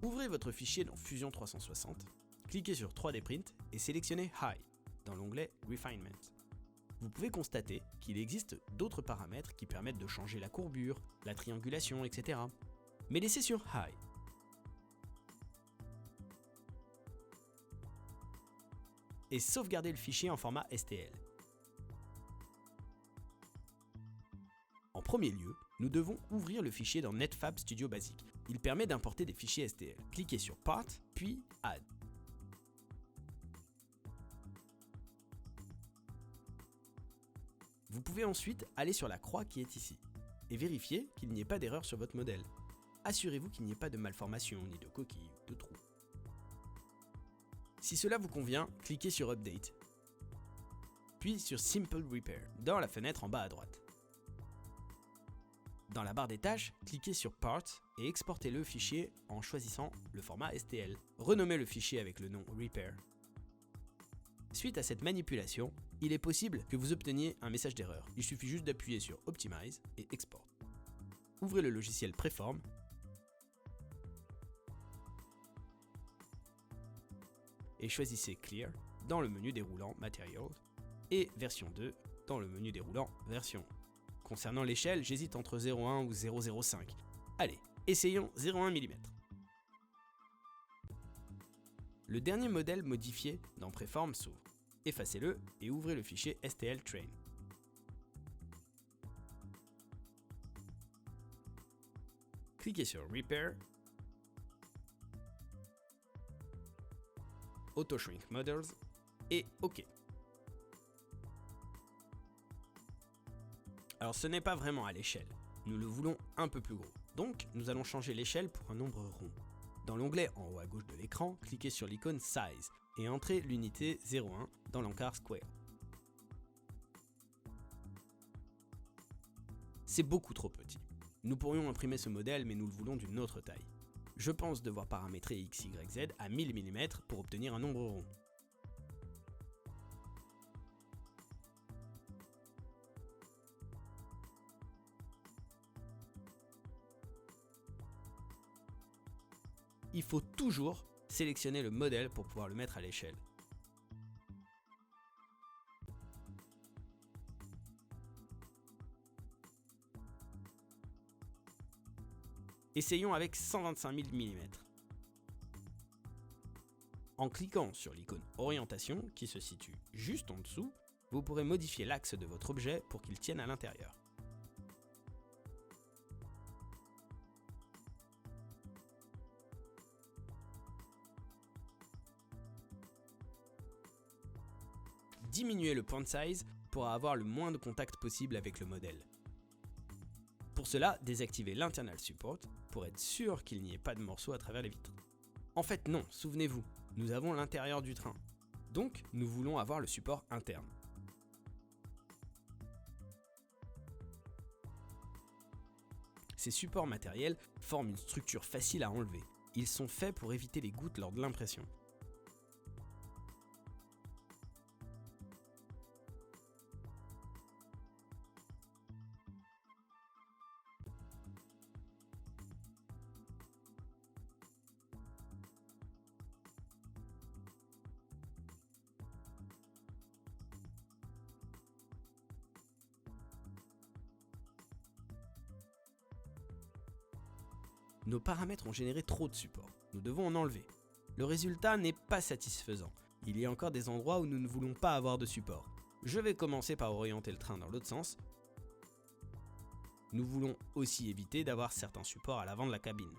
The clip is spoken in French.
Ouvrez votre fichier dans Fusion 360, cliquez sur 3D Print et sélectionnez High dans l'onglet Refinement. Vous pouvez constater qu'il existe d'autres paramètres qui permettent de changer la courbure, la triangulation, etc. Mais laissez sur High. Et sauvegardez le fichier en format STL. En premier lieu, nous devons ouvrir le fichier dans Netfab Studio Basic. Il permet d'importer des fichiers STL. Cliquez sur Part, puis Add. Vous pouvez ensuite aller sur la croix qui est ici et vérifier qu'il n'y ait pas d'erreur sur votre modèle. Assurez-vous qu'il n'y ait pas de malformation, ni de coquilles ou de trous. Si cela vous convient, cliquez sur Update, puis sur Simple Repair dans la fenêtre en bas à droite. Dans la barre des tâches, cliquez sur Parts et exportez le fichier en choisissant le format STL. Renommez le fichier avec le nom Repair. Suite à cette manipulation, il est possible que vous obteniez un message d'erreur. Il suffit juste d'appuyer sur Optimize et Export. Ouvrez le logiciel Preform et choisissez Clear dans le menu déroulant Materials et version 2 dans le menu déroulant Version. Concernant l'échelle, j'hésite entre 0,1 ou 0,05. Allez, essayons 0,1 mm. Le dernier modèle modifié dans Preform s'ouvre. Effacez-le et ouvrez le fichier STL Train. Cliquez sur Repair, Auto Shrink Models et OK. Alors ce n'est pas vraiment à l'échelle, nous le voulons un peu plus gros. Donc nous allons changer l'échelle pour un nombre rond. Dans l'onglet en haut à gauche de l'écran, cliquez sur l'icône Size et entrez l'unité 0,1 dans l'encart Square. C'est beaucoup trop petit. Nous pourrions imprimer ce modèle mais nous le voulons d'une autre taille. Je pense devoir paramétrer x, y, z à 1000 mm pour obtenir un nombre rond. Il faut toujours sélectionner le modèle pour pouvoir le mettre à l'échelle. Essayons avec 125 000 mm. En cliquant sur l'icône Orientation qui se situe juste en dessous, vous pourrez modifier l'axe de votre objet pour qu'il tienne à l'intérieur. Diminuez le point size pour avoir le moins de contact possible avec le modèle. Pour cela, désactivez l'Internal Support pour être sûr qu'il n'y ait pas de morceaux à travers les vitres. En fait non, souvenez-vous, nous avons l'intérieur du train. Donc nous voulons avoir le support interne. Ces supports matériels forment une structure facile à enlever. Ils sont faits pour éviter les gouttes lors de l'impression. Nos paramètres ont généré trop de supports. Nous devons en enlever. Le résultat n'est pas satisfaisant. Il y a encore des endroits où nous ne voulons pas avoir de support. Je vais commencer par orienter le train dans l'autre sens. Nous voulons aussi éviter d'avoir certains supports à l'avant de la cabine.